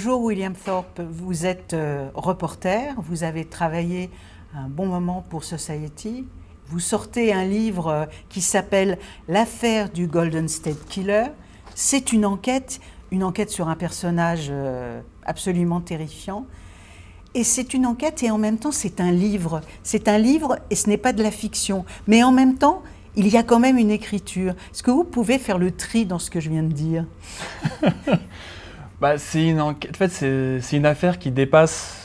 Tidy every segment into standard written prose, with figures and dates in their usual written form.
Bonjour William Thorpe, vous êtes reporter, vous avez travaillé un bon moment pour Society. Vous sortez un livre qui s'appelle « L'affaire du Golden State Killer ». C'est une enquête sur un personnage absolument terrifiant. Et c'est une enquête et en même temps c'est un livre. C'est un livre et ce n'est pas de la fiction. Mais en même temps, il y a quand même une écriture. Est-ce que vous pouvez faire le tri dans ce que je viens de dire ? C'est une enquête. En fait, c'est une affaire qui dépasse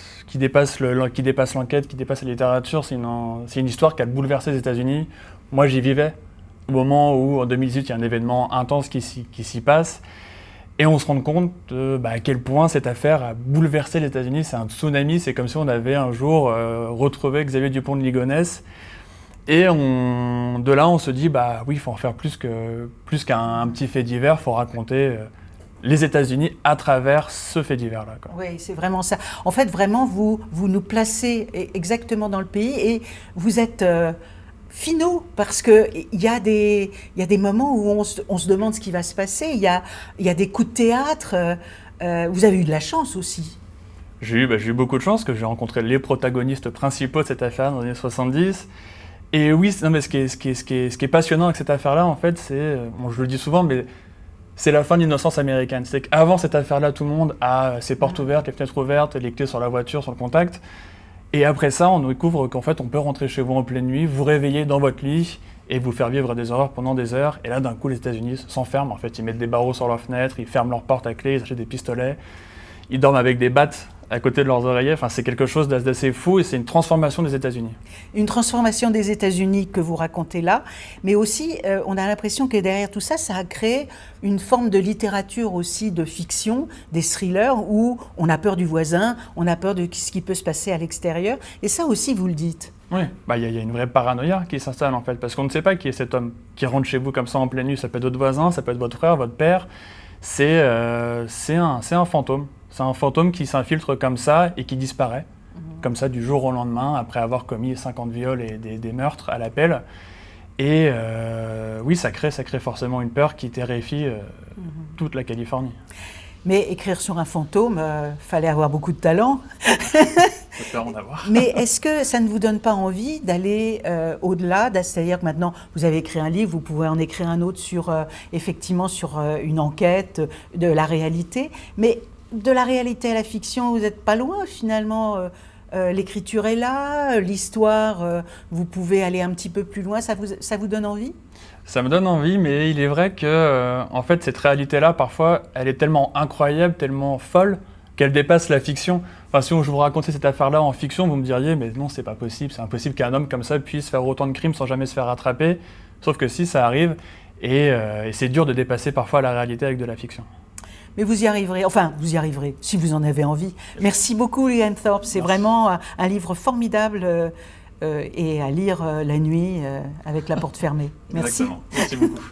l'enquête, qui dépasse la littérature. C'est une histoire qui a bouleversé les États-Unis. Moi, j'y vivais au moment où, en 2018, il y a un événement intense qui s'y passe. Et on se rend compte à quel point cette affaire a bouleversé les États-Unis. C'est un tsunami. C'est comme si on avait un jour retrouvé Xavier Dupont de Ligonnès. Et de là, on se dit, oui, il faut en faire plus qu'un petit fait divers. Il faut raconter les États-Unis à travers ce fait divers-là. Oui, c'est vraiment ça. En fait, vraiment, vous nous placez exactement dans le pays et vous êtes finaux parce qu'il y a des moments où on se demande ce qui va se passer. Il y a des coups de théâtre. Vous avez eu de la chance aussi. J'ai eu beaucoup de chance parce que j'ai rencontré les protagonistes principaux de cette affaire dans les années 70. Et oui, ce qui est passionnant avec cette affaire-là, en fait, c'est, je le dis souvent, mais c'est la fin de l'innocence américaine. C'est qu'avant cette affaire-là, tout le monde a ses portes ouvertes, les fenêtres ouvertes, les clés sur la voiture, sur le contact. Et après ça, on découvre qu'en fait, on peut rentrer chez vous en pleine nuit, vous réveiller dans votre lit et vous faire vivre des horreurs pendant des heures. Et là, d'un coup, les États-Unis s'enferment. En fait, ils mettent des barreaux sur leurs fenêtres, ils ferment leurs portes à clé, ils achètent des pistolets. Ils dorment avec des battes à côté de leurs oreillers. Enfin, c'est quelque chose d'assez fou et c'est une transformation des États-Unis. Une transformation des États-Unis que vous racontez là, mais aussi, on a l'impression que derrière tout ça, ça a créé une forme de littérature aussi, de fiction, des thrillers où on a peur du voisin, on a peur de ce qui peut se passer à l'extérieur. Et ça aussi, vous le dites. Oui, y a une vraie paranoïa qui s'installe en fait, parce qu'on ne sait pas qui est cet homme qui rentre chez vous comme ça en pleine nuit. Ça peut être votre voisin, ça peut être votre frère, votre père. C'est un fantôme. C'est un fantôme qui s'infiltre comme ça et qui disparaît, comme ça du jour au lendemain, après avoir commis 50 viols et des meurtres à l'appel. Et oui, ça crée forcément une peur qui terrifie toute la Californie. Mais écrire sur un fantôme, fallait avoir beaucoup de talent. Faut faire en avoir. Mais est-ce que ça ne vous donne pas envie d'aller au-delà, c'est-à-dire que maintenant vous avez écrit un livre, vous pouvez en écrire un autre sur une enquête de la réalité, mais de la réalité à la fiction, vous n'êtes pas loin finalement. L'écriture est là, l'histoire, vous pouvez aller un petit peu plus loin. Ça vous donne envie ? Ça me donne envie, mais il est vrai que en fait, cette réalité-là, parfois, elle est tellement incroyable, tellement folle, qu'elle dépasse la fiction. Enfin, si je vous racontais cette affaire-là en fiction, vous me diriez, mais non, c'est pas possible. C'est impossible qu'un homme comme ça puisse faire autant de crimes sans jamais se faire rattraper. Sauf que si, ça arrive, et c'est dur de dépasser parfois la réalité avec de la fiction. Mais vous y arriverez, si vous en avez envie. Merci beaucoup, William Thorpe. C'est vraiment un livre formidable et à lire la nuit avec la porte fermée. Merci. Exactement. Merci beaucoup.